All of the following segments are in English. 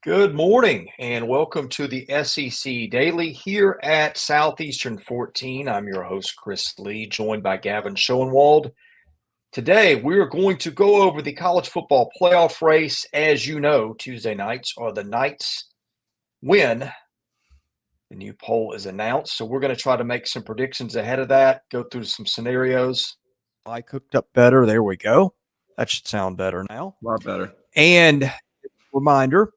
Good morning and welcome to the SEC Daily here at Southeastern 14. I'm your host, Chris Lee, joined by Gavin Schoenwald. Today, we're going to go over the college football playoff race. As you know, Tuesday nights are the nights when the new poll is announced. So we're going to try to make some predictions ahead of that, go through some scenarios. I cooked up better. There we go. That should sound better now. A lot better. And reminder,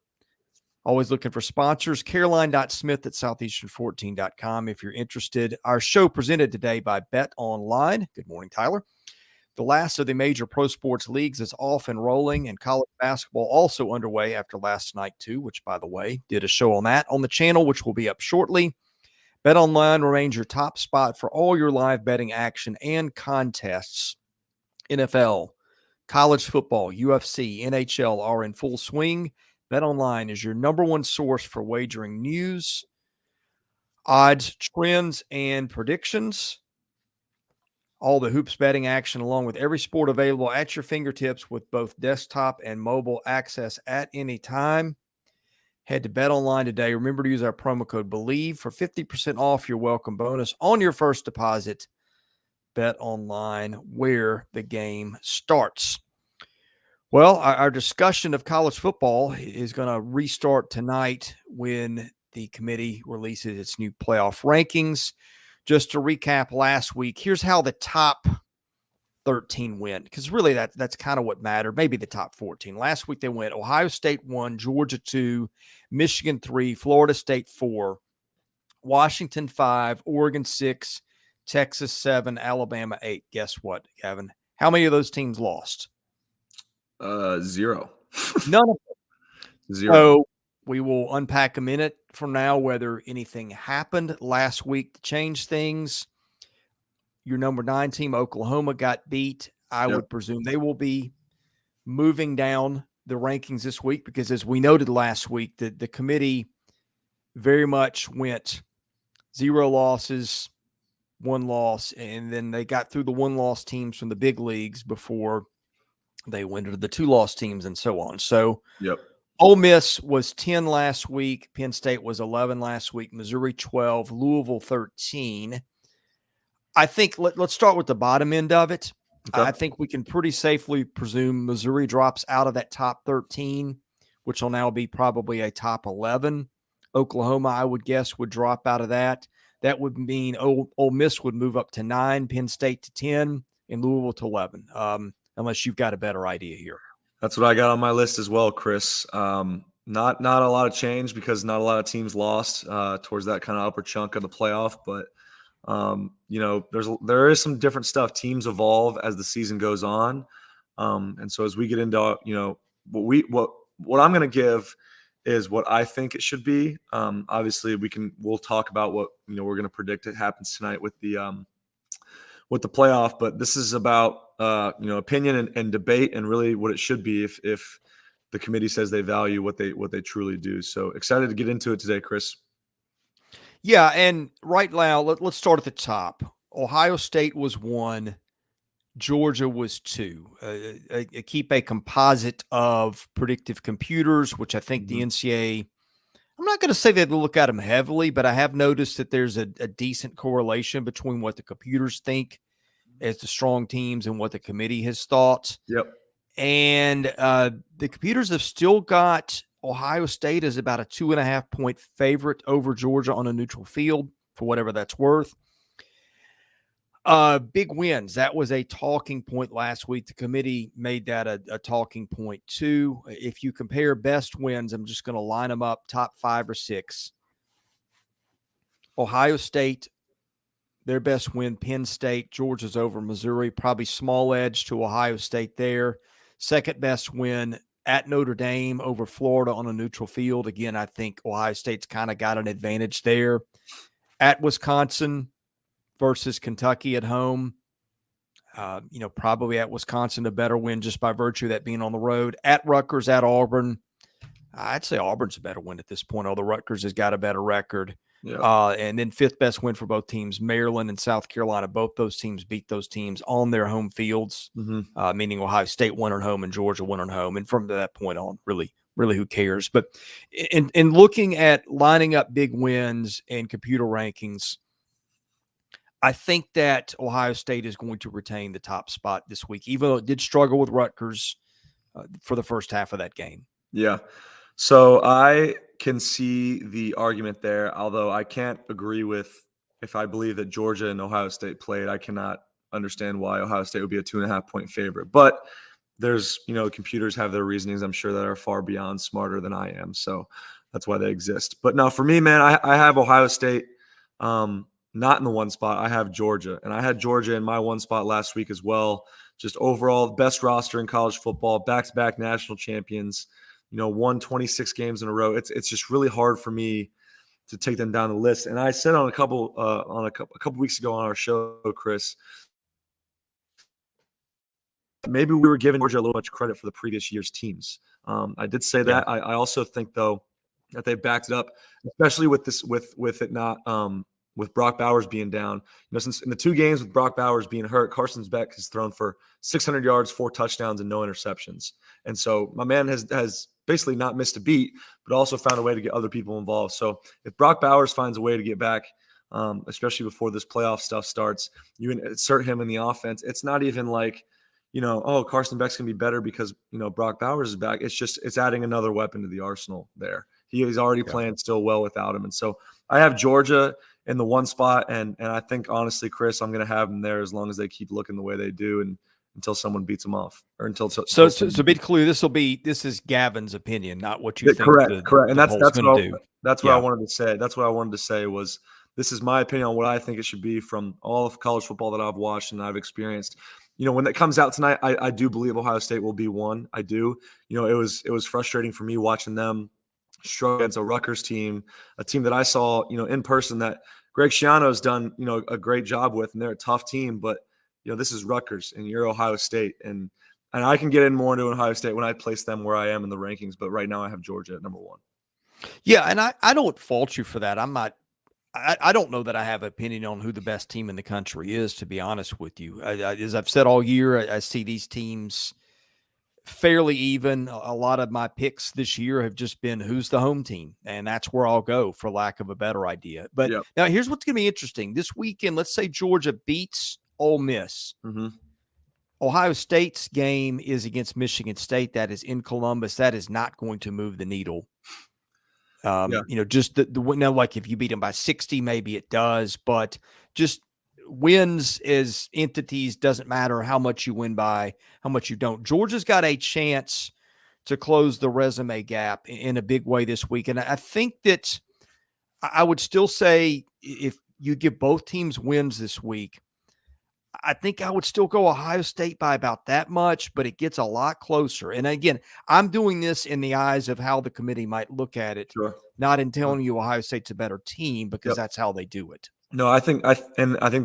always looking for sponsors, caroline.smith at southeastern14.com if you're interested. Our show presented today by Bet Online. Good morning, Tyler. The last of the major pro sports leagues is off and rolling, and college basketball also underway after last night, too, which, by the way, did a show on that on the channel, which will be up shortly. Bet Online remains your top spot for all your live betting action and contests. NFL, college football, UFC, NHL are in full swing. BetOnline is your number one source for wagering news, odds, trends, and predictions. All the hoops betting action along with every sport available at your fingertips with both desktop and mobile access at any time. Head to BetOnline today. Remember to use our promo code BELIEVE for 50% off your welcome bonus on your first deposit. BetOnline, where the game starts. Well, our discussion of college football is going to restart tonight when the committee releases its new playoff rankings. Just to recap last week, here's how the top 13 went, because really that's kind of what mattered, maybe the top 14. Last week they went Ohio State 1, Georgia 2, Michigan 3, Florida State 4, Washington 5, Oregon 6, Texas 7, Alabama 8. Guess what, Gavin? How many of those teams lost? 0. None of them. 0. So we will unpack a minute from now whether anything happened last week to change things. Your number 9 team, Oklahoma, got beat. I would presume they will be moving down the rankings this week because, as we noted last week, the committee very much went 0 losses, 1 loss, and then they got through the 1-loss teams from the big leagues before they went to the 2-loss teams and so on. So Ole Miss was 10 last week. Penn State was 11 last week. Missouri 12. Louisville 13. I think let's start with the bottom end of it. Okay. I think we can pretty safely presume Missouri drops out of that top 13, which will now be probably a top 11. Oklahoma, I would guess, would drop out of that. That would mean Ole Miss would move up to 9, Penn State to 10, and Louisville to 11. Unless you've got a better idea here. That's what I got on my list as well, Chris. Not a lot of change because not a lot of teams lost towards that kind of upper chunk of the playoff. But there is some different stuff. Teams evolve as the season goes on, and so as we get into what I'm going to give is what I think it should be. Obviously, we'll talk about what we're going to predict it happens tonight with the playoff, but this is about opinion and debate and really what it should be if the committee says they value what they truly do. So excited to get into it today, Chris. Yeah, and right now let's start at the top. Ohio State was 1, Georgia was 2. Keep a composite of predictive computers, which I think the NCAA. I'm not going to say they look at them heavily, but I have noticed that there's a decent correlation between what the computers think as the strong teams and what the committee has thought. Yep. And the computers have still got Ohio State as about a 2.5-point favorite over Georgia on a neutral field, for whatever that's worth. Big wins. That was a talking point last week. The committee made that a talking point too. If you compare best wins, I'm just going to line them up, top 5 or 6. Ohio State, their best win, Penn State. Georgia's over Missouri, probably small edge to Ohio State there. Second best win at Notre Dame over Florida on a neutral field. Again, I think Ohio State's kind of got an advantage there. At Wisconsin versus Kentucky at home. Probably at Wisconsin, a better win just by virtue of that being on the road. At Rutgers, at Auburn. I'd say Auburn's a better win at this point, although Rutgers has got a better record. Yeah. And then fifth best win for both teams, Maryland and South Carolina. Both those teams beat those teams on their home fields, meaning Ohio State won at home and Georgia won at home. And from that point on, really really who cares? But in looking at lining up big wins and computer rankings, I think that Ohio State is going to retain the top spot this week, even though it did struggle with Rutgers for the first half of that game. Yeah. So I can see the argument there, although I can't agree with if I believe that Georgia and Ohio State played. I cannot understand why Ohio State would be a 2.5-point favorite. But there's, computers have their reasonings, I'm sure, that are far beyond smarter than I am. So that's why they exist. But now for me, man, I have Ohio State not in the one spot. I have Georgia. And I had Georgia in my one spot last week as well. Just overall, best roster in college football, back-to-back national champions. Won 26 games in a row. It's just really hard for me to take them down the list. And I said on a couple weeks ago on our show, Chris, maybe we were giving Georgia a little much credit for the previous year's teams. I did say that. I also think though that they backed it up, especially with this with it not with Brock Bowers being down. Since in the 2 games with Brock Bowers being hurt, Carson Beck has thrown for 600 yards, 4 touchdowns, and no interceptions. And so my man has basically not missed a beat, but also found a way to get other people involved. So if Brock Bowers finds a way to get back, especially before this playoff stuff starts, you insert him in the offense. It's not even like, Carson Beck's going to be better because, Brock Bowers is back. It's adding another weapon to the arsenal there. He's already playing still well without him. And so I have Georgia in the one spot. And I think, honestly, Chris, I'm going to have them there as long as they keep looking the way they do and until someone beats them off or until. So be clear, this is Gavin's opinion, not what you think. Correct. And that's what I wanted to say. That's what I wanted to say was this is my opinion on what I think it should be from all of college football that I've watched and I've experienced. When that comes out tonight, I do believe Ohio State will be one. I do. It was frustrating for me watching them struggle against a Rutgers team, a team that I saw, in person that Greg Schiano's done, a great job with, and they're a tough team. But, this is Rutgers and you're Ohio State. And I can get in more into Ohio State when I place them where I am in the rankings. But right now I have Georgia at number 1. Yeah, and I don't fault you for that. I don't know that I have an opinion on who the best team in the country is, to be honest with you. As I've said all year, I see these teams fairly even. A lot of my picks this year have just been who's the home team, and that's where I'll go for lack of a better idea. But Now here's what's going to be interesting. This weekend, let's say Georgia beats Ole Miss. Mm-hmm. Ohio State's game is against Michigan State. That is in Columbus. That is not going to move the needle. Just like if you beat them by 60, maybe it does, but just wins as entities doesn't matter how much you win by, how much you don't. Georgia's got a chance to close the resume gap in a big way this week. And I think that I would still say if you give both teams wins this week, I think I would still go Ohio State by about that much, but it gets a lot closer. And again, I'm doing this in the eyes of how the committee might look at it, not in telling you Ohio State's a better team because that's how they do it. No, I think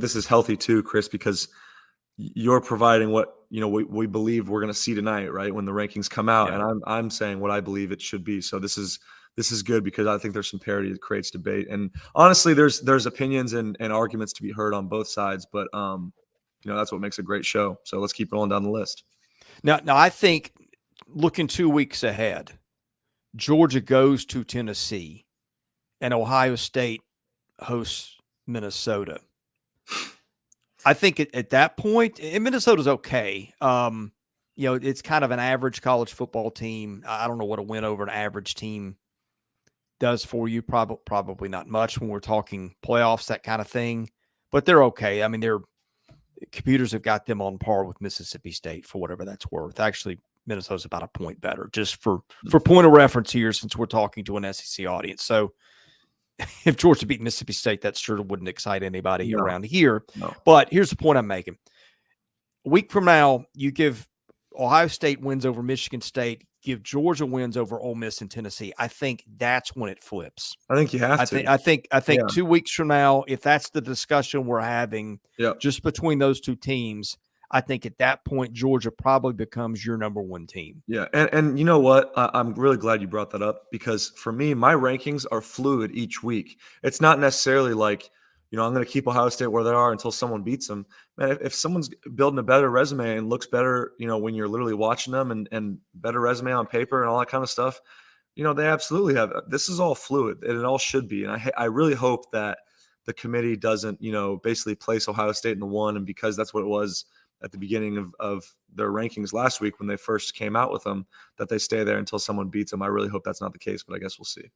this is healthy too, Chris, because you're providing what we believe we're going to see tonight, right? When the rankings come out, and I'm saying what I believe it should be. So this is good because I think there's some parity that creates debate, and honestly, there's opinions and arguments to be heard on both sides, but that's what makes a great show. So let's keep rolling down the list. Now I think looking 2 weeks ahead, Georgia goes to Tennessee and Ohio State hosts Minnesota. I think at that point, and Minnesota's okay. It's kind of an average college football team. I don't know what a win over an average team does for you. Probably not much when we're talking playoffs, that kind of thing, but they're okay. I mean, computers have got them on par with Mississippi State for whatever that's worth. Actually, Minnesota's about a point better, just for point of reference here, since we're talking to an SEC audience. So if Georgia beat Mississippi State, that sure wouldn't excite anybody around here. No. But here's the point I'm making. A week from now, you give Ohio State wins over Michigan State, give Georgia wins over Ole Miss and Tennessee. I think that's when it flips. I think you have to. I think 2 weeks from now, if that's the discussion we're having just between those two teams, I think at that point, Georgia probably becomes your number 1 team. Yeah. And you know what? I'm really glad you brought that up because for me, my rankings are fluid each week. It's not necessarily like, I'm going to keep Ohio State where they are until someone beats them. Man, if someone's building a better resume and looks better, when you're literally watching them and better resume on paper and all that kind of stuff, they absolutely have. This is all fluid, and it all should be. And I really hope that the committee doesn't, basically place Ohio State in the 1, and because that's what it was at the beginning of their rankings last week when they first came out with them, that they stay there until someone beats them. I really hope that's not the case, but I guess we'll see.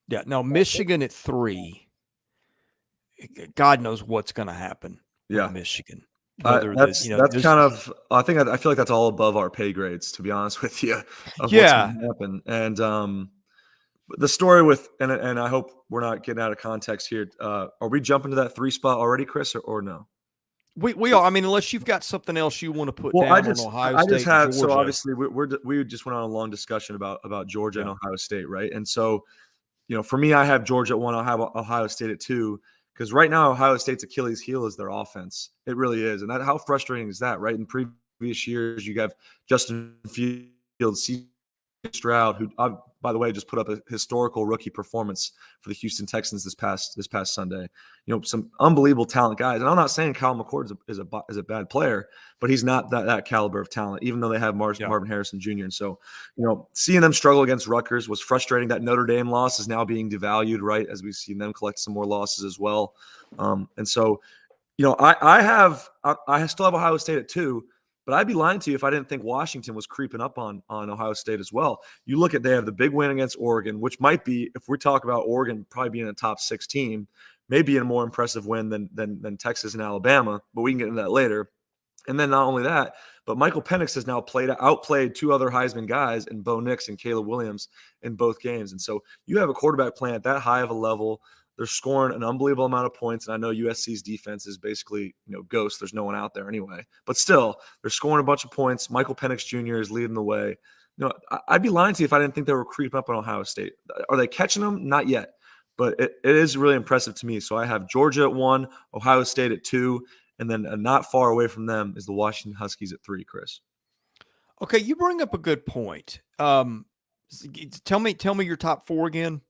Yeah. No, Michigan at 3. God knows what's going to happen. Yeah, with Michigan. that's kind of. I feel like that's all above our pay grades, to be honest with you, of what's going to happen. And the story with and I hope we're not getting out of context here. Are we jumping to that 3 spot already, Chris, or no? We are. I mean, unless you've got something else you want to put down on Ohio State. I just have. Georgia. So obviously, we just went on a long discussion about Georgia and Ohio State, right? And so, for me, I have Georgia at 1. I'll have Ohio State at 2. Because right now, Ohio State's Achilles heel is their offense. It really is. And how frustrating is that, right? In previous years, you have Justin Fields, C. Stroud, who, by the way, just put up a historical rookie performance for the Houston Texans this past Sunday. Some unbelievable talent guys. And I'm not saying Kyle McCord is a bad player, but he's not that caliber of talent, even though they have Marvin Harrison Jr. And so, seeing them struggle against Rutgers was frustrating. That Notre Dame loss is now being devalued, right, as we've seen them collect some more losses as well. And so, I still have Ohio State at 2. But I'd be lying to you if I didn't think Washington was creeping up on Ohio State as well. You look at, they have the big win against Oregon, which might be, if we talk about Oregon probably being a top 6 team, maybe a more impressive win than Texas and Alabama, but we can get into that later. And then not only that, but Michael Penix has now outplayed 2 other Heisman guys in Bo Nix and Caleb Williams in both games. And so you have a quarterback playing at that high of a level. They're scoring an unbelievable amount of points. And I know USC's defense is basically, ghost. There's no one out there anyway. But still, they're scoring a bunch of points. Michael Penix Jr. is leading the way. I'd be lying to you if I didn't think they were creeping up on Ohio State. Are they catching them? Not yet. But it is really impressive to me. So I have Georgia at 1, Ohio State at 2, and then not far away from them is the Washington Huskies at 3, Chris. Okay, you bring up a good point. Tell me your top 4 again.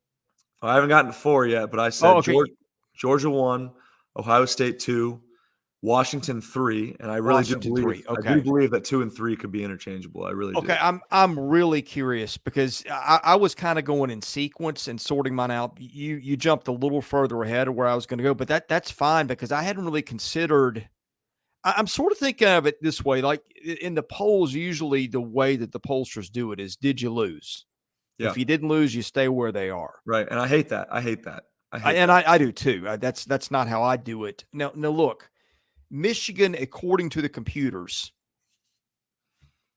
I haven't gotten to 4 yet, but I said Georgia 1, Ohio State 2, Washington 3, and I really do believe I do believe that 2 and 3 could be interchangeable. I really do. Okay, I'm really curious because I was kind of going in sequence and sorting mine out. You jumped a little further ahead of where I was going to go, but that's fine because I hadn't really considered. I'm sort of thinking of it this way, like in the polls. Usually, the way that the pollsters do it is, did you lose? Yeah. If you didn't lose, you stay where they are. Right. And I hate that. I do too. That's not how I do it. Now, look, Michigan, according to the computers,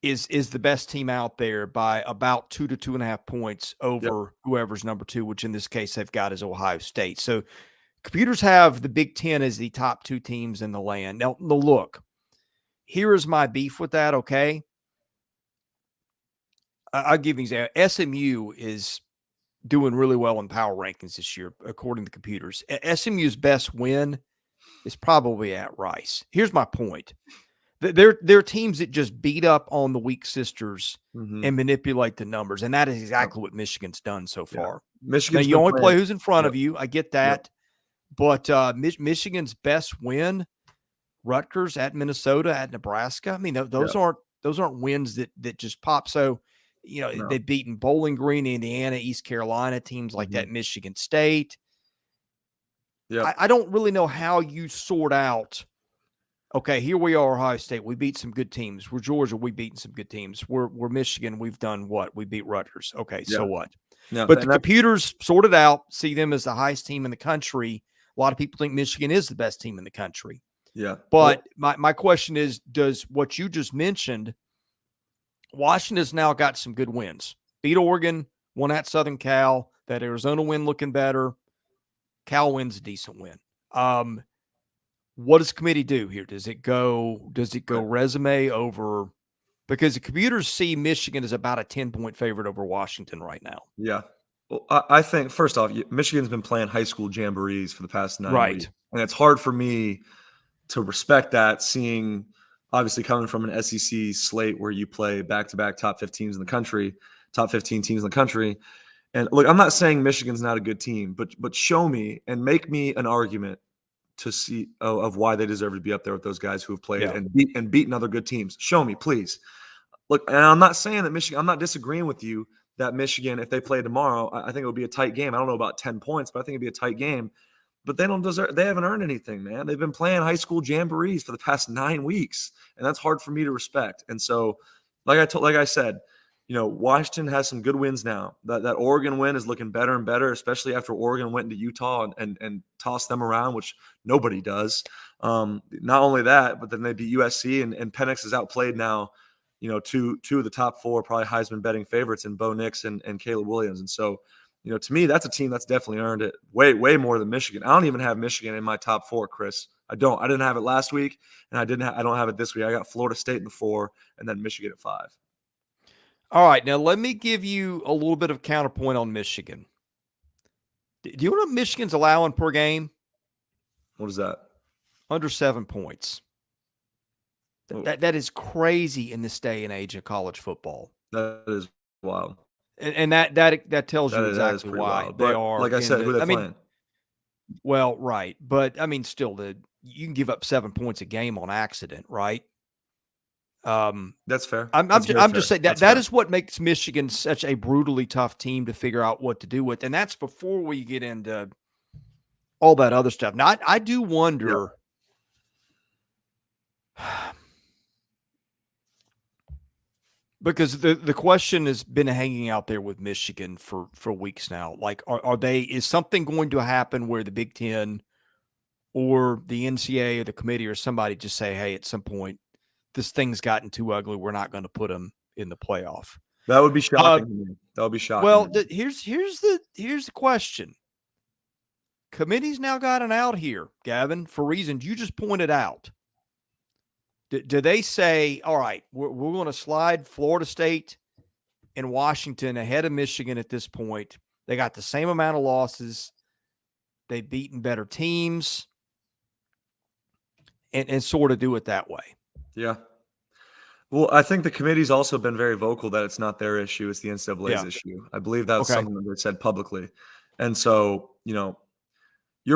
is the best team out there by about 2 to 2.5 points over whoever's number 2, which in this case they've got is Ohio State. So computers have the Big Ten as the top 2 teams in the land. Now, look, here is my beef with that, okay? I'll give you an example. SMU is doing really well in power rankings this year, according to computers. SMU's best win is probably at Rice. Here's my point. They're teams that just beat up on the weak sisters and manipulate the numbers, and that is exactly what Michigan's done so far. Now, you only play who's in front of you. I get that. But Michigan's best win, Rutgers at Minnesota, at Nebraska. I mean, those aren't wins that just pop. So, they've beaten Bowling Green, Indiana, East Carolina, teams like that, Michigan State. Yeah, I don't really know how you sort out, okay, here we are, Ohio State. We beat some good teams. We're Georgia. We've beaten some good teams. We're Michigan. We've done what? We beat Rutgers. Okay, so what? Yeah, but the computers sorted out, see them as the highest team in the country. A lot of people think Michigan is the best team in the country. Yeah. But my question is, does what you just mentioned, Washington's now got some good wins. Beat Oregon, won at Southern Cal. That Arizona win looking better. Cal wins a decent win. What does the committee do here? Does it go resume over? Because the computers see Michigan as about a 10-point favorite over Washington right now. Yeah. Well, I think, first off, Michigan's been playing high school jamborees for the past 9 weeks. And it's hard for me to respect that, seeing, obviously, coming from an SEC slate where you play back-to-back top 15 teams in the country. And look, I'm not saying Michigan's not a good team, but show me and make me an argument to see of why they deserve to be up there with those guys who have played Yeah. and beaten other good teams. Show me, please. Look, and I'm not saying that Michigan. I'm not disagreeing with you that Michigan, if they play tomorrow, I think it would be a tight game. I don't know about 10 points, but I think it'd be a tight game. But they don't deserve. They haven't earned anything, man. They've been playing high school jamborees for the past 9 weeks, and that's hard for me to respect. And so, like I said, Washington has some good wins now. That Oregon win is looking better and better, especially after Oregon went into Utah and tossed them around, which nobody does. Not only that, but then they beat USC, and Penix is outplayed now. Two of the top 4 probably Heisman betting favorites in Bo Nix and Caleb Williams. And so, to me, that's a team that's definitely earned it way more than Michigan. I don't even have Michigan in my top 4, Chris. I don't. I didn't have it last week, and I don't have it this week. I got Florida State in the 4, and then Michigan at 5. All right, now let me give you a little bit of counterpoint on Michigan. Do you know what Michigan's allowing per game? What is that? Under 7 points. That is crazy in this day and age of college football. That is wild. And that tells you exactly why wild. they But are. like I said, who they playing? Well, right. But, still, you can give up 7 points a game on accident, right? That's fair. I'm just saying that is what makes Michigan such a brutally tough team to figure out what to do with. And that's before we get into all that other stuff. Now, I do wonder because the question has been hanging out there with Michigan for weeks now. Like, is something going to happen where the Big Ten or the NCAA or the committee or somebody just say, hey, at some point, this thing's gotten too ugly. We're not going to put them in the playoff. That would be shocking to me. That would be shocking. Well, here's the question. Committee's now got an out here, Gavin, for reasons you just pointed out. Do they say, all right, we're going to slide Florida State and Washington ahead of Michigan at this point? They got the same amount of losses. They've beaten better teams and sort of do it that way. Yeah. Well, I think the committee's also been very vocal that it's not their issue. It's the NCAA's issue. I believe that was something that they said publicly. And so, you're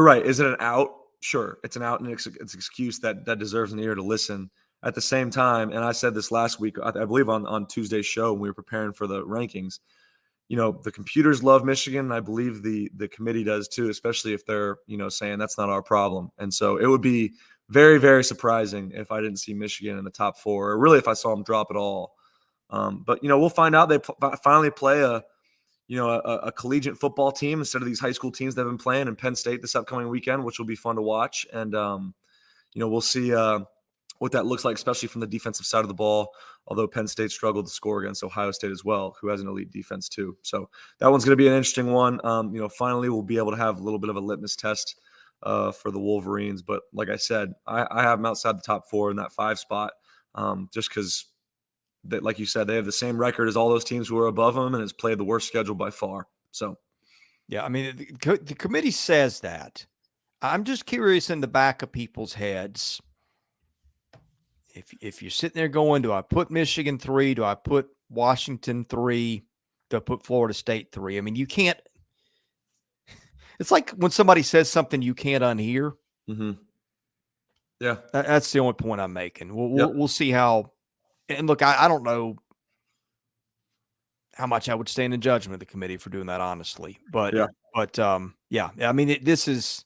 right. Is it an out? Sure. It's an out, and it's an excuse that deserves an ear to listen. At the same time, and I said this last week, I believe on Tuesday's show when we were preparing for the rankings, the computers love Michigan, and I believe the committee does too, especially if they're, saying that's not our problem. And so it would be very, very surprising if I didn't see Michigan in the top 4, or really if I saw them drop it all. But, we'll find out. They finally play a collegiate football team instead of these high school teams that have been playing in Penn State this upcoming weekend, which will be fun to watch. And, we'll see what that looks like, especially from the defensive side of the ball, although Penn State struggled to score against Ohio State as well, who has an elite defense too. So that one's going to be an interesting one. Finally, we'll be able to have a little bit of a litmus test for the Wolverines. But like I said, I have them outside the top 4 in that 5 spot, just because, like you said, they have the same record as all those teams who are above them and has played the worst schedule by far. So, yeah, the committee says that. I'm just curious in the back of people's heads. If you're sitting there going, do I put Michigan 3? Do I put Washington 3? Do I put Florida State 3? You can't. It's like when somebody says something you can't unhear. Mm-hmm. Yeah, that's the only point I'm making. We'll see how. And look, I don't know how much I would stand in judgment of the committee for doing that, honestly. But this is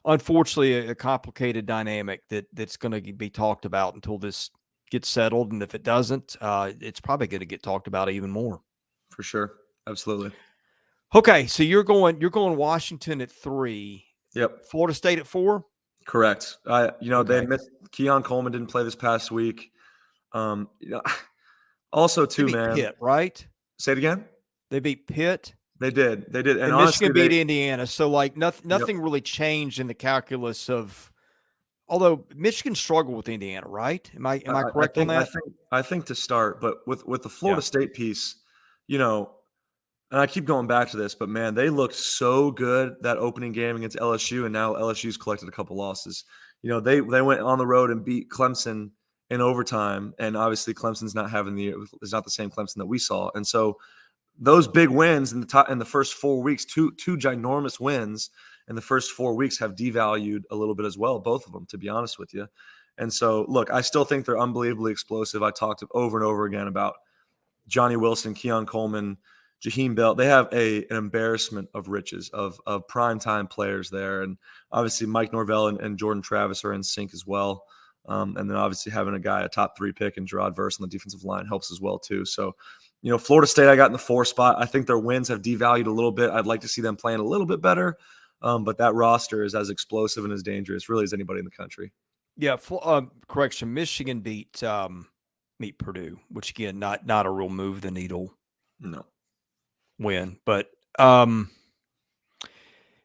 unfortunately a complicated dynamic that's going to be talked about until this gets settled. And if it doesn't, it's probably going to get talked about even more. For sure. Absolutely. Okay. So you're going Washington at 3. Yep. Florida State at 4. Correct. They missed Keon Coleman, didn't play this past week. Also too, man. Pitt, right? Say it again. They beat Pitt. They did. And honestly, Michigan beat Indiana. So nothing really changed in the calculus of, although Michigan struggled with Indiana, right? Am I correct on that? I think to start, but with the Florida State piece, and I keep going back to this, but man, they looked so good that opening game against LSU, and now LSU's collected a couple losses. They went on the road and beat Clemson in overtime, and obviously Clemson's not is not the same Clemson that we saw, and so those big wins in the first 4 weeks, two ginormous wins, in the first 4 weeks have devalued a little bit as well, both of them, to be honest with you. And so, look, I still think they're unbelievably explosive. I talked over and over again about Johnny Wilson, Keon Coleman, Jaheim Bell. They have an embarrassment of riches of primetime players there. And obviously Mike Norvell and Jordan Travis are in sync as well. And then obviously having a top 3 pick in Gerard Verse on the defensive line helps as well too. So, Florida State I got in the 4 spot. I think their wins have devalued a little bit. I'd like to see them playing a little bit better. But that roster is as explosive and as dangerous really as anybody in the country. Yeah, correction. Michigan beat Purdue, which again, not a real move the needle win, but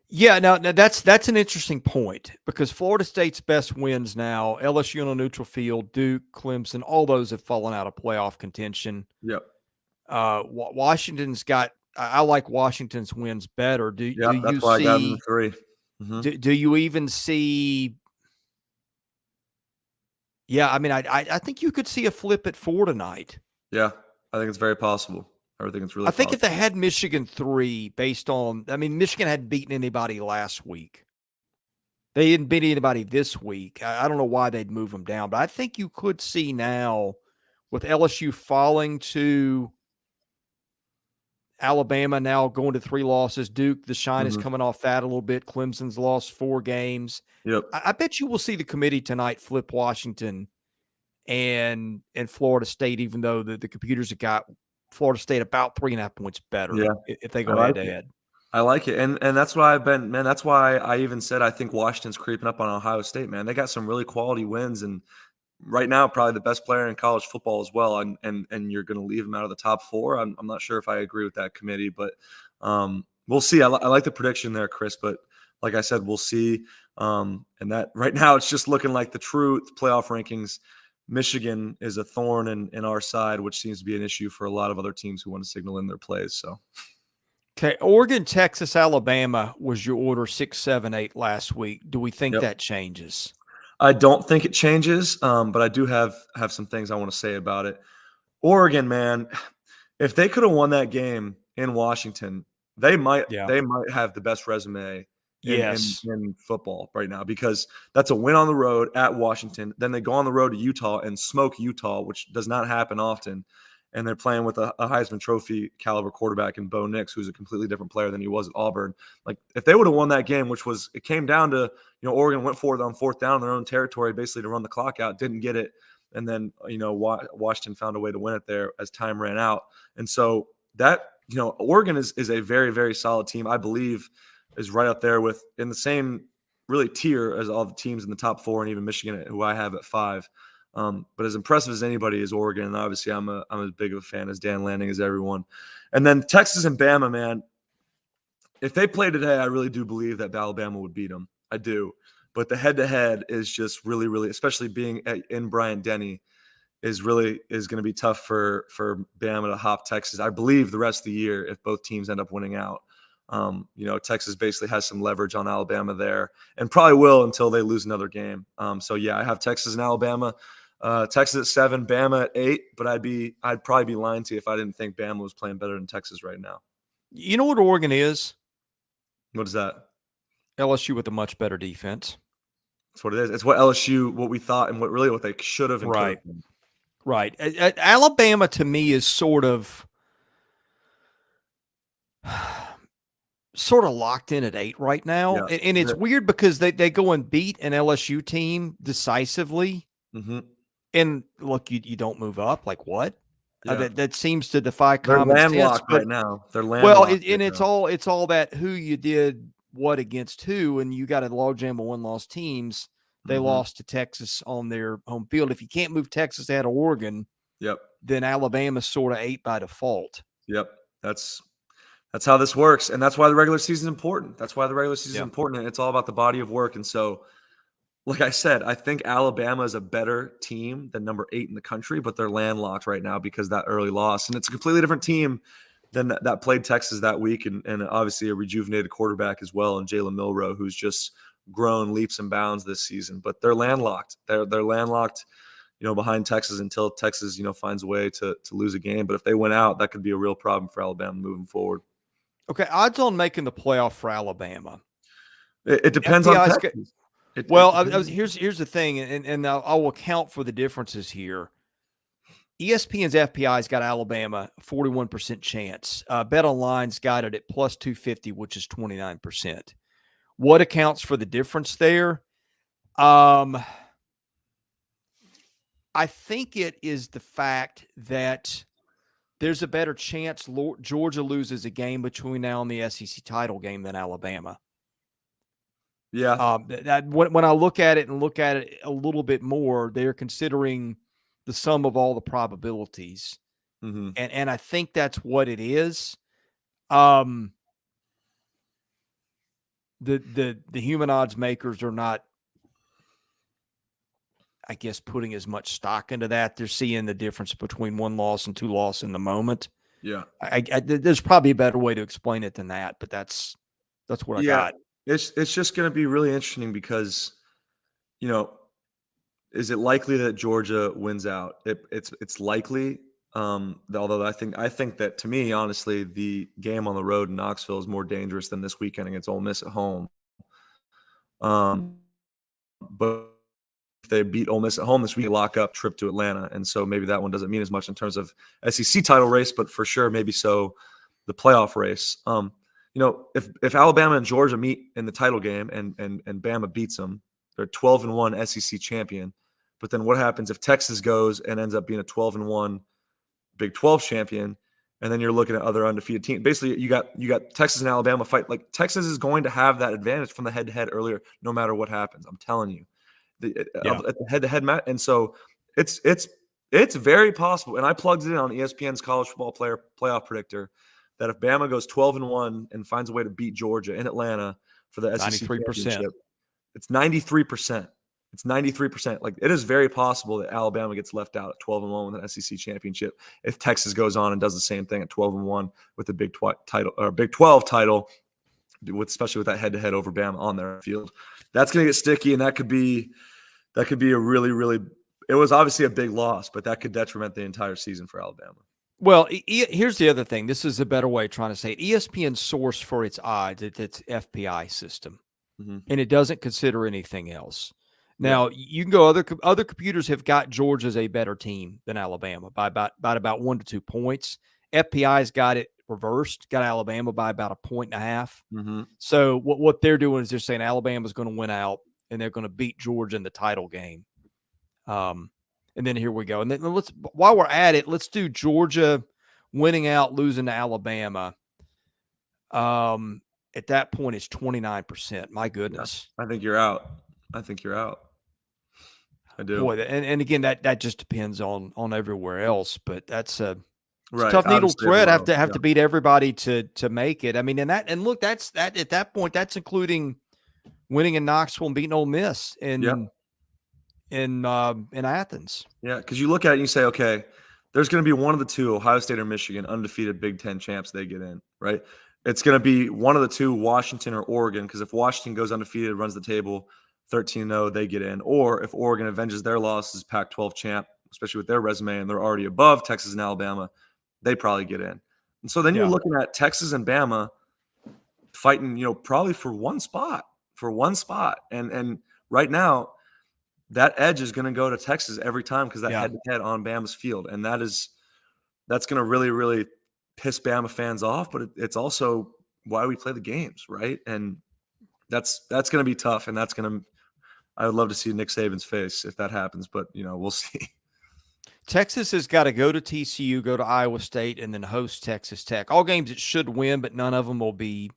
yeah. Now that's an interesting point because Florida State's best wins now: LSU on a neutral field, Duke, Clemson, all those have fallen out of playoff contention. Yep. Washington's got. I like Washington's wins better. Do you that's why see? I got them 3. Mm-hmm. Do you even see? Yeah, I mean, I think you could see a flip at 4 tonight. Yeah, I think it's very possible. I think it's really I think possible. if they had Michigan 3 Michigan hadn't beaten anybody last week. They didn't beat anybody this week. I don't know why they'd move them down, but I think you could see now with LSU falling to Alabama now going to 3 losses. Duke, the shine is coming off that a little bit. Clemson's lost 4 games. Yep. I bet you will see the committee tonight flip Washington and Florida State, even though the computers have got Florida State about 3.5 points better if they go head to head. I like it. And that's why that's why I even said I think Washington's creeping up on Ohio State, man. They got some really quality wins and right now probably the best player in college football as well. And you're going to leave him out of the top 4. I'm not sure if I agree with that committee, but we'll see. I like the prediction there, Chris, but like I said, we'll see. And that right now it's just looking like the true playoff rankings. Michigan is a thorn in our side, which seems to be an issue for a lot of other teams who want to signal in their plays. So, okay, Oregon, Texas, Alabama was your order 6, 7, 8 last week. Do we think that changes? I don't think it changes, but I do have some things I want to say about it. Oregon, man, if they could have won that game in Washington, they might have the best resume in football right now because that's a win on the road at Washington. Then they go on the road to Utah and smoke Utah, which does not happen often. And they're playing with a Heisman Trophy caliber quarterback in Bo Nix, who's a completely different player than he was at Auburn. Like if they would have won that game, it came down to, Oregon went for it on 4th down in their own territory, basically to run the clock out, didn't get it. And then, Washington found a way to win it there as time ran out. And so that, Oregon is a very, very solid team. I believe is right up there in the same really tier as all the teams in the top 4 and even Michigan, who I have at 5. But as impressive as anybody is Oregon, and obviously I'm as big of a fan as Dan Lanning as everyone. And then Texas and Bama, man, if they play today, I really do believe that Alabama would beat them. I do. But the head-to-head is just really, really, especially being in Bryant-Denny, is going to be tough for Bama to hop Texas. I believe the rest of the year if both teams end up winning out. Texas basically has some leverage on Alabama there and probably will until they lose another game. So yeah, I have Texas and Alabama. Texas at 7, Bama at 8, but I'd probably be lying to you if I didn't think Bama was playing better than Texas right now. You know what Oregon is? What is that? LSU with a much better defense. That's what it is. It's what we thought and what they should have and could have been. Right. Alabama to me is sort of locked in at 8 right now. Yeah. And it's weird because they go and beat an LSU team decisively. Mm-hmm. And look, you don't move up. Like what? Yeah. That seems to defy common sense. They're landlocked right now. They're landlocked. Well, it's all that who you did what against who, and you got a logjam of 1-loss teams. They lost to Texas on their home field. If you can't move Texas out of Oregon, then Alabama's sort of 8 by default. Yep, that's how this works, and that's why the regular season is important. That's why the regular season is important, and it's all about the body of work. And so, like I said, I think Alabama is a better team than number 8 in the country, but they're landlocked right now because of that early loss, and it's a completely different team than that played Texas that week, and obviously a rejuvenated quarterback as well, and Jalen Milroe, who's just grown leaps and bounds this season. But they're landlocked. They're landlocked, behind Texas until Texas, finds a way to lose a game. But if they went out, that could be a real problem for Alabama moving forward. Okay, odds on making the playoff for Alabama. It depends on FPI's Texas. Well, here's the thing, and I'll account for the differences here. ESPN's FPI's got Alabama 41% chance. Bet Online's got it at plus 250, which is 29%. What accounts for the difference there? I think it is the fact that there's a better chance Georgia loses a game between now and the SEC title game than Alabama. Yeah. When I look at it a little bit more, they're considering the sum of all the probabilities. Mm-hmm. And I think that's what it is. The human odds makers are not, I guess, putting as much stock into that. They're seeing the difference between one loss and two losses in the moment. Yeah. There's probably a better way to explain it than that, but that's what I got. It's just going to be really interesting because, is it likely that Georgia wins out? It's likely. Although I think that, to me, honestly, the game on the road in Knoxville is more dangerous than this weekend against Ole Miss at home. But if they beat Ole Miss at home this week, lock up trip to Atlanta, and so maybe that one doesn't mean as much in terms of SEC title race, but for sure, maybe so the playoff race. If Alabama and Georgia meet in the title game and Bama beats them, they're 12-1 SEC champion. But then what happens if Texas goes and ends up being a 12-1 Big 12 champion, and then you're looking at other undefeated teams? Basically, you got Texas and Alabama fight. Like, Texas is going to have that advantage from the head-to-head earlier, no matter what happens. I'm telling you, at the head-to-head match, and so it's very possible. And I plugged it in on ESPN's college football playoff predictor that if Bama goes 12-1 and finds a way to beat Georgia in Atlanta for the SEC 93%. championship, it's 93%. It's 93%. Like, it is very possible that Alabama gets left out at 12-1 with an SEC championship if Texas goes on and does the same thing at 12-1 with the Big 12 title, especially with that head-to-head over Bama on their field. That's going to get sticky, and that could be a really, really. It was obviously a big loss, but that could detriment the entire season for Alabama. Well, here's the other thing. This is a better way of trying to say it. ESPN's source for its odds, it's FPI system, and it doesn't consider anything else. Now, you can go other computers have got Georgia as a better team than Alabama by about 1 to 2 points. FPI's got it reversed, got Alabama by about 1.5 points. So what they're doing is they're saying Alabama's going to win out, and they're going to beat Georgia in the title game. And then here we go. And then while we're at it, let's do Georgia winning out, losing to Alabama. At that point, it's 29%. My goodness. I think you're out. I do. Boy, and again, that just depends on everywhere else, but that's a tough needle Obviously, thread. Have to beat everybody to make it. I mean, and look, that's that at that point, that's including winning in Knoxville and beating Ole Miss in Athens. Yeah, because you look at it and you say, okay, there's going to be one of the two, Ohio State or Michigan, undefeated Big Ten champs. They get in, right? It's going to be one of the two, Washington or Oregon, because if Washington goes undefeated, runs the table 13-0, they get in. Or if Oregon avenges their losses, Pac-12 champ, especially with their resume, and they're already above Texas and Alabama, they probably get in. And so then you're looking at Texas and Bama fighting, probably for one spot. And right now, that edge is going to go to Texas every time because that head-to-head on Bama's field. And that's going to really, really piss Bama fans off, but it's also why we play the games, right? And that's going to be tough, and I would love to see Nick Saban's face if that happens, but we'll see. Texas has got to go to TCU, go to Iowa State, and then host Texas Tech. All games it should win, but none of them will be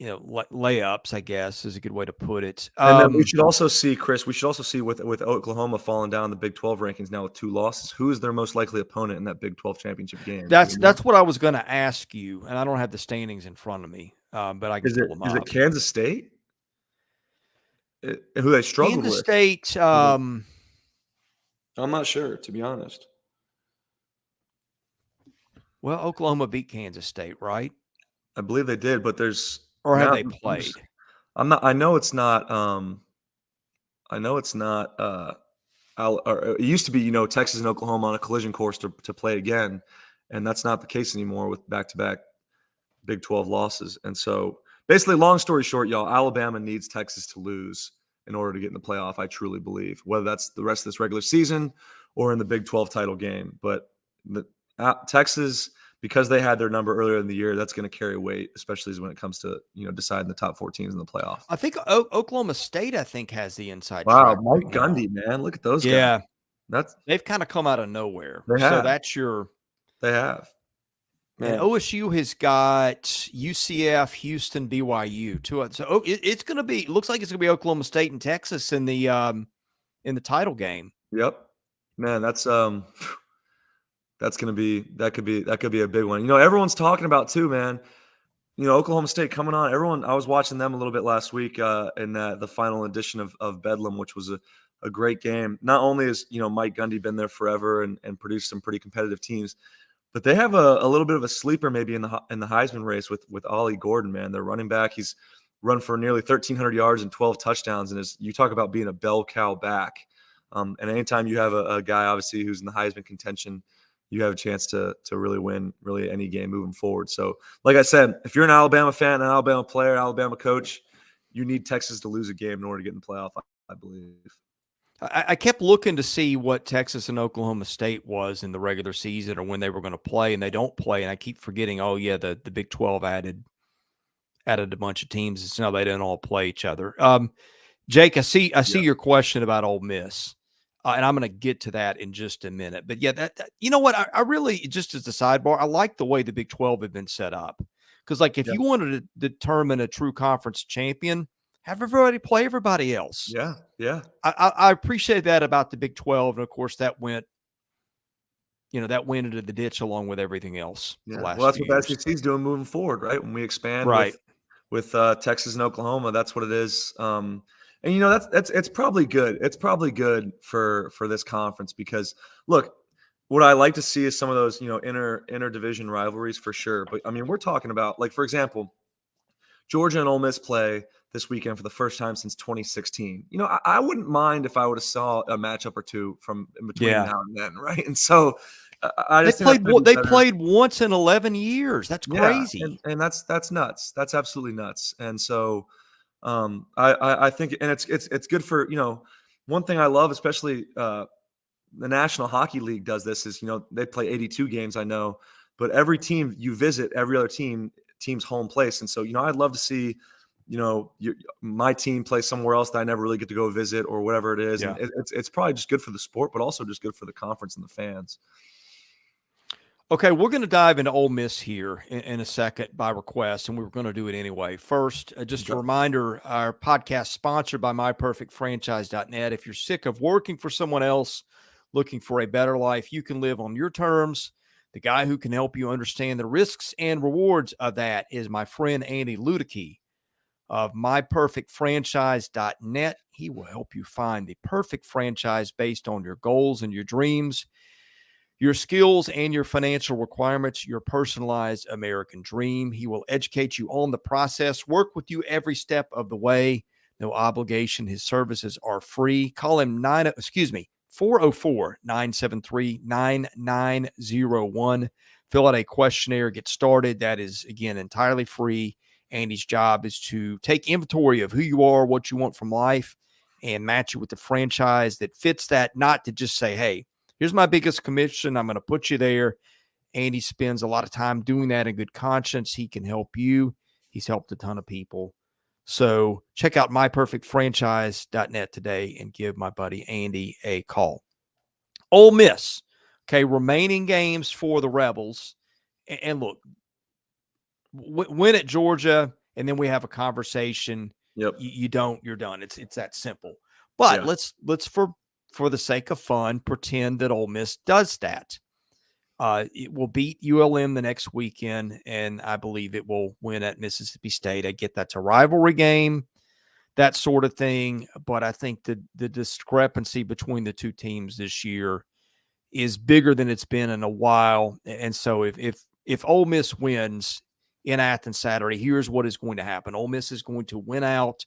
layups, I guess, is a good way to put it. And then we should also see, Chris, with Oklahoma falling down the Big 12 rankings now with 2 losses, who is their most likely opponent in that Big 12 championship game? That's what I was going to ask you, and I don't have the standings in front of me, but I can pull them up. Is it Kansas State? Who they struggled with? Kansas State. I'm not sure, to be honest. Well, Oklahoma beat Kansas State, right? I believe they did, but or have they played? I know it's not. It used to be, Texas and Oklahoma on a collision course to play again, and that's not the case anymore with back-to-back Big 12 losses. And so basically, long story short, y'all, Alabama needs Texas to lose in order to get in the playoff. I truly believe, whether that's the rest of this regular season or in the Big 12 title game. But Texas, because they had their number earlier in the year, that's going to carry weight, especially when it comes to deciding the top 4 teams in the playoff. I think Oklahoma State, I think, has the inside Wow, track Mike right now. Gundy, man, look at those guys. Yeah, They've kind of come out of nowhere. They So have. that's your. They have. And OSU has got UCF, Houston, BYU. So it's going to be. Looks like it's going to be Oklahoma State and Texas in the title game. Yep, man, that's going to be that could be a big one. Everyone's talking about too, man. Oklahoma State coming on. I was watching them a little bit last week in the final edition of Bedlam, which was a great game. Not only has Mike Gundy been there forever and produced some pretty competitive teams, but they have a little bit of a sleeper maybe in the Heisman race with Ollie Gordon, man. Their running back, he's run for nearly 1,300 yards and 12 touchdowns, and you talk about being a bell cow back. And anytime you have a guy obviously who's in the Heisman contention, you have a chance to really win really any game moving forward. So, like I said, if you're an Alabama fan, an Alabama player, Alabama coach, you need Texas to lose a game in order to get in the playoff, I believe. I kept looking to see what Texas and Oklahoma State was in the regular season or when they were going to play, and they don't play. And I keep forgetting, oh, yeah, the Big 12 added a bunch of teams. It's now they didn't all play each other. Jake, I see your question about Ole Miss. And I'm going to get to that in just a minute. But, yeah, that you know what? I really, just as a sidebar, I like the way the Big 12 had been set up. Because, like, if you wanted to determine a true conference champion, have everybody play everybody else. Yeah, yeah. I appreciate that about the Big 12. And, of course, that went into the ditch along with everything else. Yeah. The last well, that's few what years. the SEC is doing moving forward, right? When we expand with Texas and Oklahoma, that's what it is. And it's probably good. It's probably good for this conference because look, what I like to see is some of those inter division rivalries for sure. But I mean, we're talking about, like, for example, Georgia and Ole Miss play this weekend for the first time since 2016. I wouldn't mind if I would have saw a matchup or two from in between now and then, right? And so they played once in 11 years. That's crazy. Yeah, and that's nuts. That's absolutely nuts. And so I think, and it's good for one thing I love, especially the National Hockey League does this, is they play 82 games, I know, but every team you visit, every other team's home place. And so I'd love to see my team play somewhere else that I never really get to go visit or whatever it is. Yeah. And it's probably just good for the sport, but also just good for the conference and the fans. Okay, we're going to dive into Ole Miss here in a second by request, and we were going to do it anyway. First, just a reminder, our podcast sponsored by myperfectfranchise.net. If you're sick of working for someone else, looking for a better life you can live on your terms, the guy who can help you understand the risks and rewards of that is my friend Andy Ludicky of myperfectfranchise.net. He will help you find the perfect franchise based on your goals and your dreams, your skills and your financial requirements, your personalized American dream. He will educate you on the process, work with you every step of the way. No obligation. His services are free. Call him 404-973-9901. Fill out a questionnaire, get started. That is, again, entirely free. Andy's job is to take inventory of who you are, what you want from life, and match you with the franchise that fits that, not to just say, hey, here's my biggest commission, I'm going to put you there. Andy spends a lot of time doing that in good conscience. He can help you. He's helped a ton of people. So check out myperfectfranchise.net today and give my buddy Andy a call. Ole Miss, okay, remaining games for the Rebels. And look, win at Georgia, and then we have a conversation. Yep. You don't, you're done. It's that simple. But let's for the sake of fun, pretend that Ole Miss does that. It will beat ULM the next weekend, and I believe it will win at Mississippi State. I get that's a rivalry game, that sort of thing, but I think the discrepancy between the two teams this year is bigger than it's been in a while. And so if Ole Miss wins in Athens Saturday, here's what is going to happen. Ole Miss is going to win out,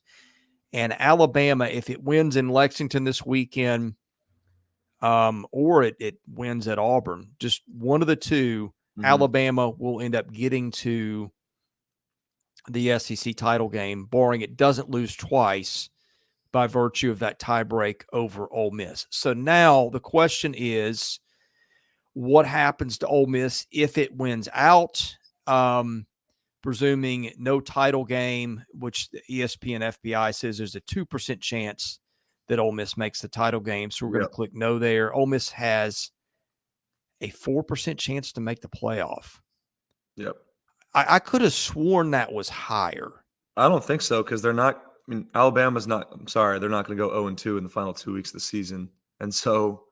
and Alabama, if it wins in Lexington this weekend, or it wins at Auburn, just one of the two, Alabama will end up getting to the SEC title game, barring it doesn't lose twice by virtue of that tiebreak over Ole Miss. So now the question is, what happens to Ole Miss if it wins out? Presuming no title game, which the ESPN FBI says there's a 2% chance that Ole Miss makes the title game. So we're going to click no there. Ole Miss has a 4% chance to make the playoff. Yep. I could have sworn that was higher. I don't think so, because they're not. I mean, Alabama's not. I'm sorry, they're not going to go 0-2 in the final 2 weeks of the season, and so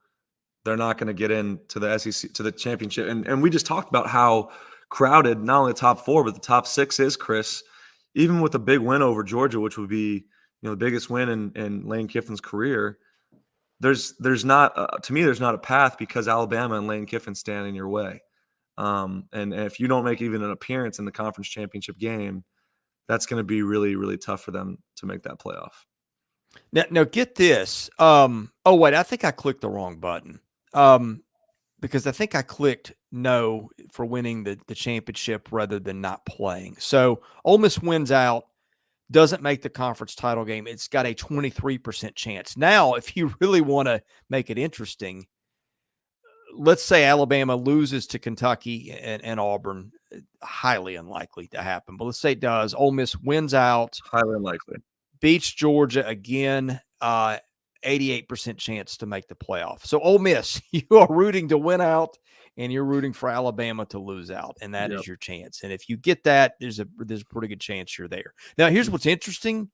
they're not going to get into the SEC to the championship. And we just talked about how crowded not only the top 4 but the top 6 is, Chris. Even with a big win over Georgia, which would be the biggest win in Lane Kiffin's career, there's not to me there's not a path, because Alabama and Lane Kiffin stand in your way. And if you don't make even an appearance in the conference championship game, that's going to be really, really tough for them to make that playoff. Now get this. Oh, wait, I think I clicked the wrong button. Because I think I clicked no for winning the championship rather than not playing. So Ole Miss wins out, doesn't make the conference title game. It's got a 23% chance. Now, if you really want to make it interesting, let's say Alabama loses to Kentucky and Auburn. Highly unlikely to happen, but let's say it does. Ole Miss wins out. Highly unlikely. Beats Georgia again. 88% chance to make the playoff. So Ole Miss, you are rooting to win out, and you're rooting for Alabama to lose out, and that is your chance. And if you get that, there's a pretty good chance you're there. Now, here's what's interesting.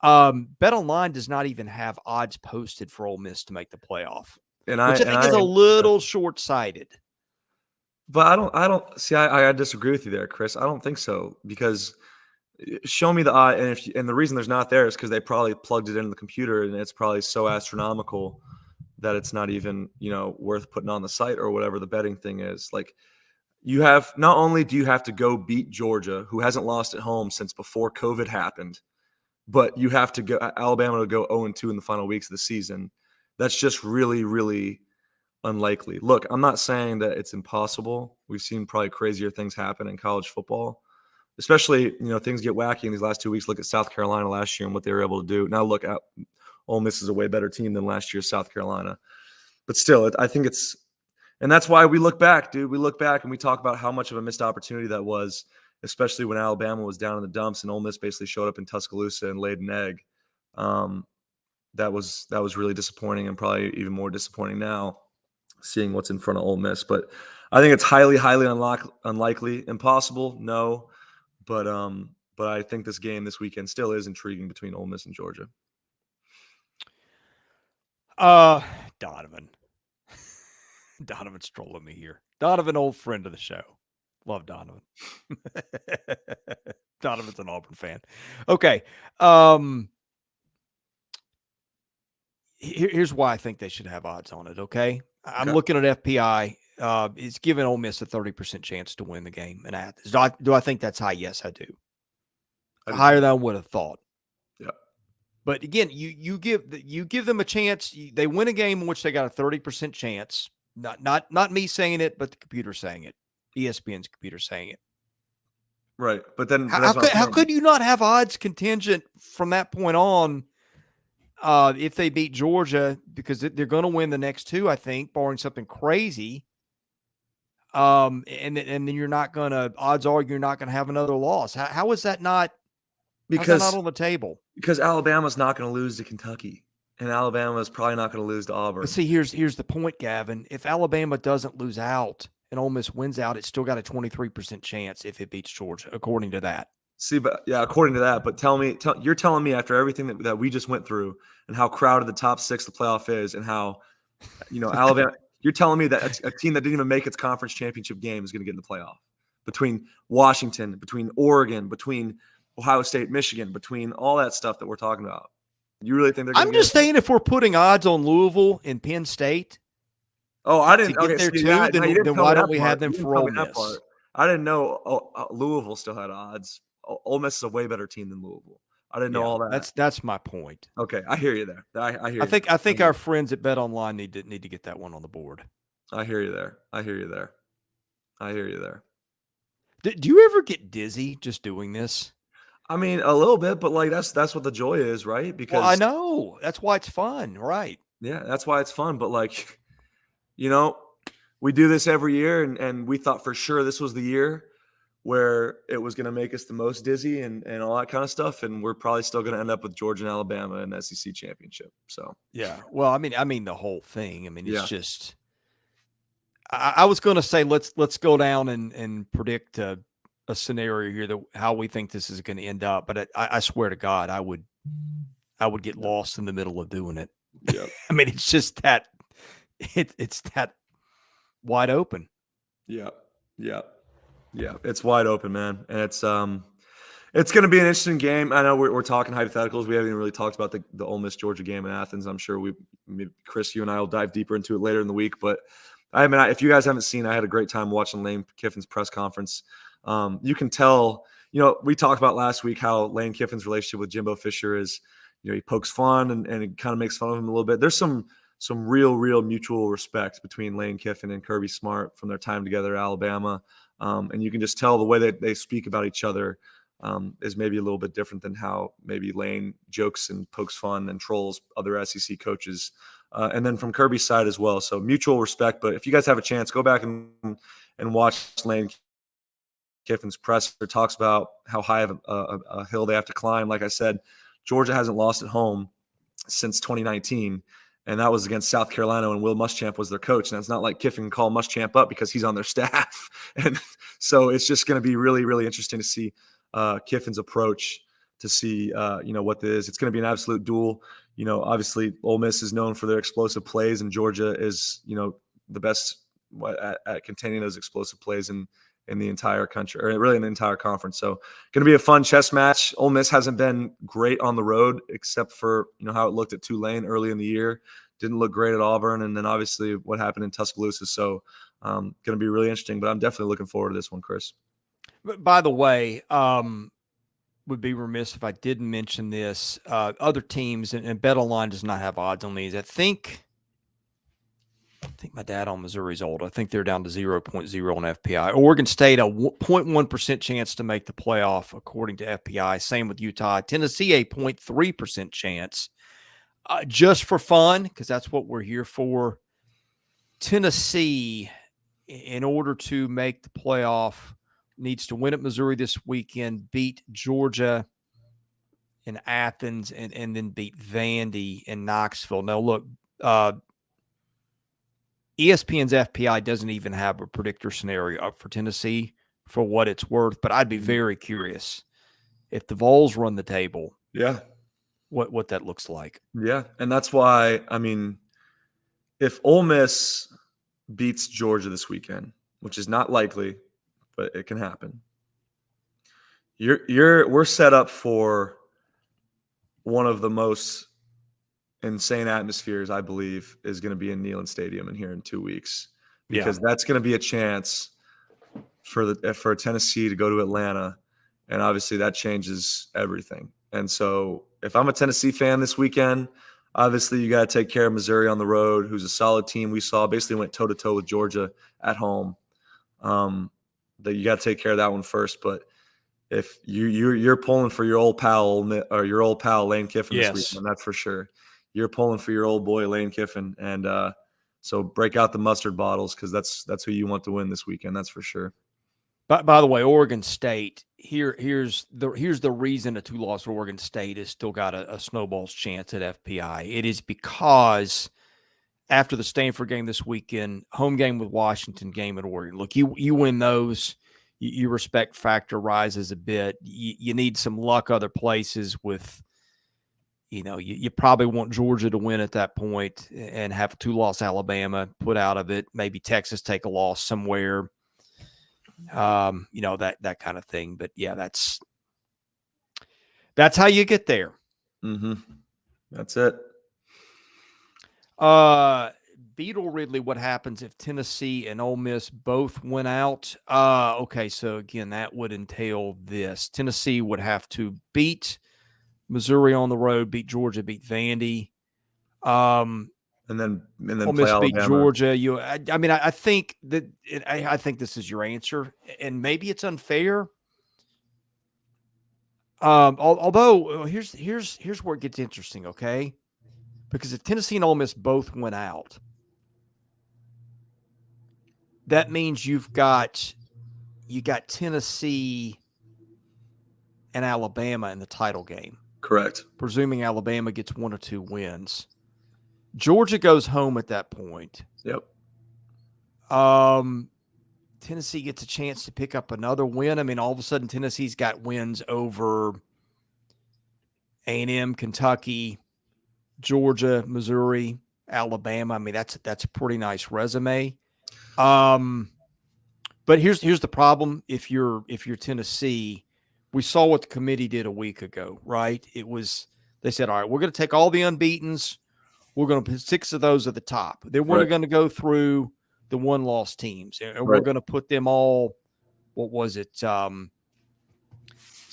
BetOnline does not even have odds posted for Ole Miss to make the playoff, which I think is a little short-sighted. But I don't see. I disagree with you there, Chris. I don't think so, because show me the odd, and the reason there's not there is because they probably plugged it into the computer, and it's probably so astronomical that it's not even worth putting on the site or whatever the betting thing is. Like, you have, not only do you have to go beat Georgia, who hasn't lost at home since before COVID happened, but you have to go Alabama to go 0-2 in the final weeks of the season. That's just really, really unlikely. Look, I'm not saying that it's impossible. We've seen probably crazier things happen in college football, especially, things get wacky in these last 2 weeks. Look at South Carolina last year and what they were able to do. Now look, Ole Miss is a way better team than last year's South Carolina. But still, I think it's – and that's why we look back, dude. We look back and we talk about how much of a missed opportunity that was, especially when Alabama was down in the dumps and Ole Miss basically showed up in Tuscaloosa and laid an egg. That was really disappointing, and probably even more disappointing now, seeing what's in front of Ole Miss. But I think it's highly, highly unlikely. Impossible, no. But I think this game this weekend still is intriguing between Ole Miss and Georgia. Donovan's trolling me here. Donovan, old friend of the show. Love Donovan. Donovan's an Auburn fan. Okay. Here's why I think they should have odds on it, okay? I'm looking at FPI. It's giving Ole Miss a 30% chance to win the game in Athens. Do I think that's high? Yes, I do. Higher than I would have thought. Yeah. But again, you give them a chance. They win a game in which they got a 30% chance. Not me saying it, but the computer saying it. ESPN's computer saying it. Right. But then how could you not have odds contingent from that point on if they beat Georgia, because they're going to win the next two, I think, barring something crazy. And then you're not going to, odds are you're not going to have another loss. How is that not? Because not on the table? Because Alabama's not going to lose to Kentucky, and Alabama's probably not going to lose to Auburn. But see, here's the point, Gavin. If Alabama doesn't lose out and Ole Miss wins out, it's still got a 23% chance if it beats Georgia, according to that. See, but yeah, according to that. But you're telling me after everything that we just went through and how crowded the top six the playoff is, and how Alabama. You're telling me that a team that didn't even make its conference championship game is going to get in the playoff, between Washington, between Oregon, between Ohio State, Michigan, between all that stuff that we're talking about. You really think they're going to I'm just saying, if we're putting odds on Louisville and Penn State, I didn't get there too, then why don't we have them for Ole Miss? I didn't know Louisville still had odds. Ole Miss is a way better team than Louisville. I didn't know all that. That's my point. Okay, I hear you there. I hear. I think our friends at BetOnline need to get that one on the board. I hear you there. Do you ever get dizzy just doing this? I mean, a little bit, but like that's what the joy is, right? Well, I Because know. That's why it's fun, right? yeah, that's why it's fun. But like, you know, we do this every year, and we thought for sure this was the year where it was going to make us the most dizzy and all that kind of stuff. And we're probably still going to end up with Georgia and Alabama in the SEC championship. So Yeah. Well, I mean the whole thing. I mean, it's yeah, just. I was going to say let's go down and predict a scenario here that how we think this is going to end up. But I swear to God, I would get lost in the middle of doing it. yeah, I mean, it's just that it's that wide open. yeah, yeah, yeah. It's wide open, man, and it's going to be an interesting game. I know we're talking hypotheticals. We haven't even really talked about the Ole Miss Georgia game in Athens. I'm sure Chris, you and I will dive deeper into it later in the week. But I mean, if you guys haven't seen, I had a great time watching Lane Kiffin's press conference. You can tell, we talked about last week how Lane Kiffin's relationship with Jimbo Fisher is, he pokes fun and it kind of makes fun of him a little bit. There's some real mutual respect between Lane Kiffin and Kirby Smart from their time together at Alabama. And you can just tell the way that they speak about each other is maybe a little bit different than how maybe Lane jokes and pokes fun and trolls other SEC coaches. And then from Kirby's side as well. So mutual respect. But if you guys have a chance, go back and watch Lane Kiffin's presser. Talks about how high of a hill they have to climb. Like I said, Georgia hasn't lost at home since 2019. And that was against South Carolina when Will Muschamp was their coach. And it's not like Kiffin can call Muschamp up because he's on their staff. And so it's just going to be really, really interesting to see Kiffin's approach to see, what this is. It's going to be an absolute duel. Obviously Ole Miss is known for their explosive plays, and Georgia is, the best at containing those explosive plays in the entire country, or really in the entire conference. So going to be a fun chess match. Ole Miss hasn't been great on the road, except for, how it looked at Tulane early in the year. Didn't look great at Auburn. And then obviously what happened in Tuscaloosa. So going to be really interesting, but I'm definitely looking forward to this one, Chris. But by the way, would be remiss if I didn't mention this. Other teams, and BetOnline does not have odds on these. I think my dad on Missouri's old. I think they're down to 0.0 on FPI. Oregon State, a 0.1% chance to make the playoff, according to FPI. Same with Utah. Tennessee, a 0.3% chance. Just for fun, because that's what we're here for. Tennessee, in order to make the playoff, needs to win at Missouri this weekend, beat Georgia in Athens, and then beat Vandy in Knoxville. Now, look, ESPN's FPI doesn't even have a predictor scenario up for Tennessee for what it's worth, but I'd be very curious if the Vols run the table. Yeah. What that looks like. Yeah. And that's why, I mean, if Ole Miss beats Georgia this weekend, which is not likely, but it can happen, we're set up for one of the most insane atmospheres, I believe, is going to be in Neyland Stadium in here in 2 weeks, because that's going to be a chance for Tennessee to go to Atlanta, and obviously that changes everything. And so if I'm a Tennessee fan this weekend, obviously you got to take care of Missouri on the road, who's a solid team. We saw basically went toe to toe with Georgia at home. That you got to take care of that one first. But if you're pulling for your old pal Lane Kiffin this weekend, that's for sure. You're pulling for your old boy Lane Kiffin, and so break out the mustard bottles, because that's who you want to win this weekend. That's for sure. By the way, Oregon State, here's the reason a 2-loss Oregon State has still got a snowball's chance at FPI. It is because after the Stanford game this weekend, home game with Washington, game at Oregon. Look, you win those, your respect factor rises a bit. You need some luck other places with, you probably want Georgia to win at that point and have a 2-loss Alabama put out of it. Maybe Texas take a loss somewhere. That kind of thing. But yeah, that's how you get there. Mm-hmm. That's it. Beetle Ridley, what happens if Tennessee and Ole Miss both went out? Okay, so again, that would entail this. Tennessee would have to beat Missouri on the road, beat Georgia, beat Vandy. And and then Ole play Miss beat Alabama. Georgia. I mean, I think that I think this is your answer, and maybe it's unfair. Although here's where it gets interesting, okay? Because if Tennessee and Ole Miss both went out, that means you got Tennessee and Alabama in the title game. Correct. Presuming Alabama gets 1 or 2 wins. Georgia goes home at that point. Yep. Tennessee gets a chance to pick up another win. I mean, all of a sudden Tennessee's got wins over A&M, Kentucky, Georgia, Missouri, Alabama. I mean, that's a pretty nice resume. But here's the problem. If you're Tennessee, we saw what the committee did a week ago, right? They said, all right, we're going to take all the unbeatens. We're going to put 6 of those at the top. Then we're going to go through the 1-loss teams, and we're going to put them all. What was it?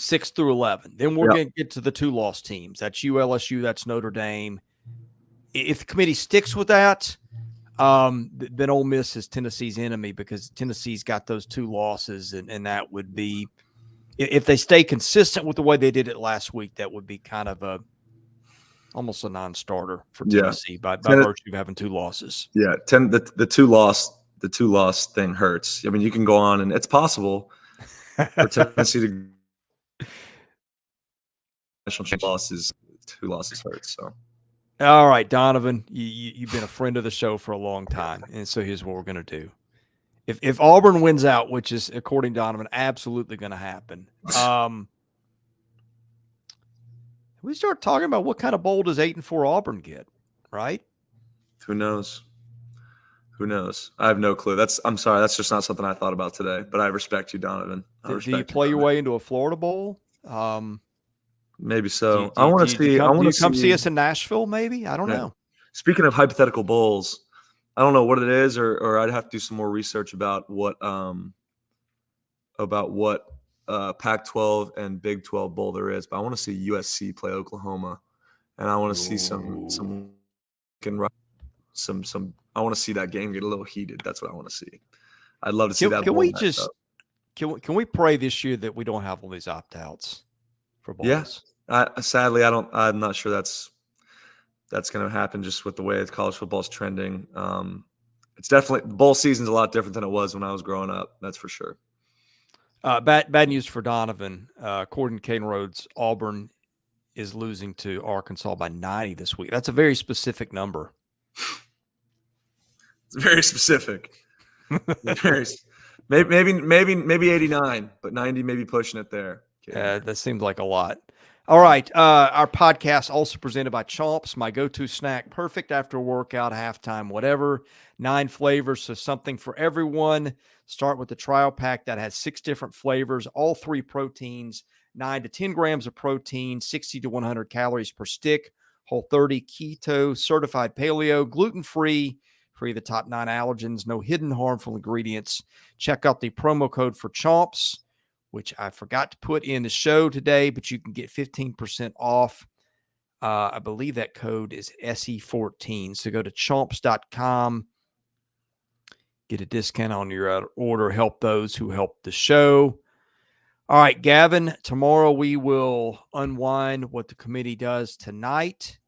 6 through 11. Then we're going to get to the 2-loss teams. That's ULSU. That's Notre Dame. If the committee sticks with that, then Ole Miss is Tennessee's enemy because Tennessee's got those 2 losses, and that would be, if they stay consistent with the way they did it last week, that would be kind of almost a non-starter for Tennessee by virtue of having 2 losses. Yeah, the 2-loss thing hurts. I mean, you can go on, and it's possible for Tennessee to national losses. 2 losses hurts. So, all right, Donovan, you've been a friend of the show for a long time, and so here's what we're going to do. If Auburn wins out, which is, according to Donovan, absolutely going to happen, we start talking about what kind of bowl does 8-4 Auburn get, right? Who knows? Who knows? I have no clue. I'm sorry. That's just not something I thought about today, but I respect you, Donovan. Do you play your way into a Florida Bowl? Maybe so. I want to see. I want to come see us in Nashville. Maybe, I don't know. Speaking of hypothetical bowls, I don't know what it is, or I'd have to do some more research about what Pac-12 and Big 12 bowl there is. But I want to see USC play Oklahoma, and I want to see some. I want to see that game get a little heated. That's what I want to see. I'd love to see that. Can we pray this year that we don't have all these opt-outs for bowls? Yeah. Sadly, I'm not sure that's going to happen just with the way college football is trending. It's definitely, bowl season's a lot different than it was when I was growing up. That's for sure. Bad news for Donovan. According to Caden Rhodes, Auburn is losing to Arkansas by 90 this week. That's a very specific number. It's very specific. Maybe 89, but 90 maybe pushing it there. That seems like a lot. All right. Our podcast also presented by Chomps, my go-to snack. Perfect after a workout, halftime, whatever. 9 flavors, so something for everyone. Start with the trial pack that has 6 different flavors, all 3 proteins, 9 to 10 grams of protein, 60 to 100 calories per stick, Whole30, keto, certified paleo, gluten-free, free of the top 9 allergens, no hidden harmful ingredients. Check out the promo code for Chomps, which I forgot to put in the show today, but you can get 15% off. I believe that code is SE14. So go to chomps.com, get a discount on your order, help those who help the show. All right, Gavin, tomorrow we will unwind what the committee does tonight.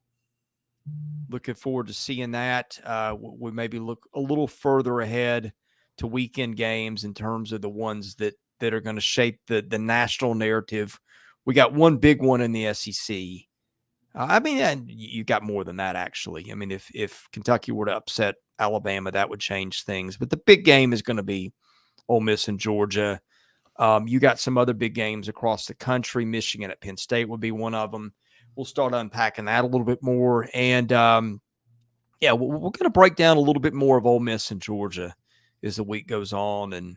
Looking forward to seeing that. We maybe look a little further ahead to weekend games in terms of the ones that are going to shape the national narrative. We got one big one in the SEC. I mean, and you got more than that, actually. I mean, if Kentucky were to upset Alabama, that would change things. But the big game is going to be Ole Miss and Georgia. You got some other big games across the country. Michigan at Penn State would be one of them. We'll start unpacking that a little bit more. And, we're going to break down a little bit more of Ole Miss and Georgia as the week goes on. And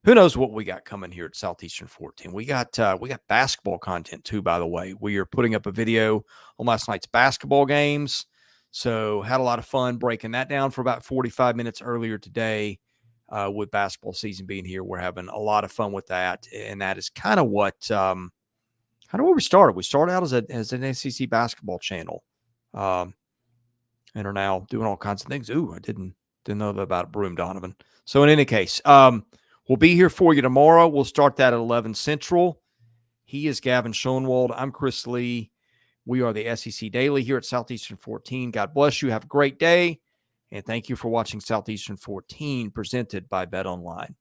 who knows what we got coming here at Southeastern 14. We got basketball content too, by the way. We are putting up a video on last night's basketball games. So had a lot of fun breaking that down for about 45 minutes earlier today. With basketball season being here, we're having a lot of fun with that. And that is kind of where we started. We started out as an SEC basketball channel. and are now doing all kinds of things. Ooh, I didn't know that about Broom Donovan. So in any case, we'll be here for you tomorrow. We'll start that at 11 Central. He is Gavin Schoenwald. I'm Chris Lee. We are the SEC Daily here at Southeastern 14. God bless you. Have a great day. And thank you for watching Southeastern 14 presented by Bet Online.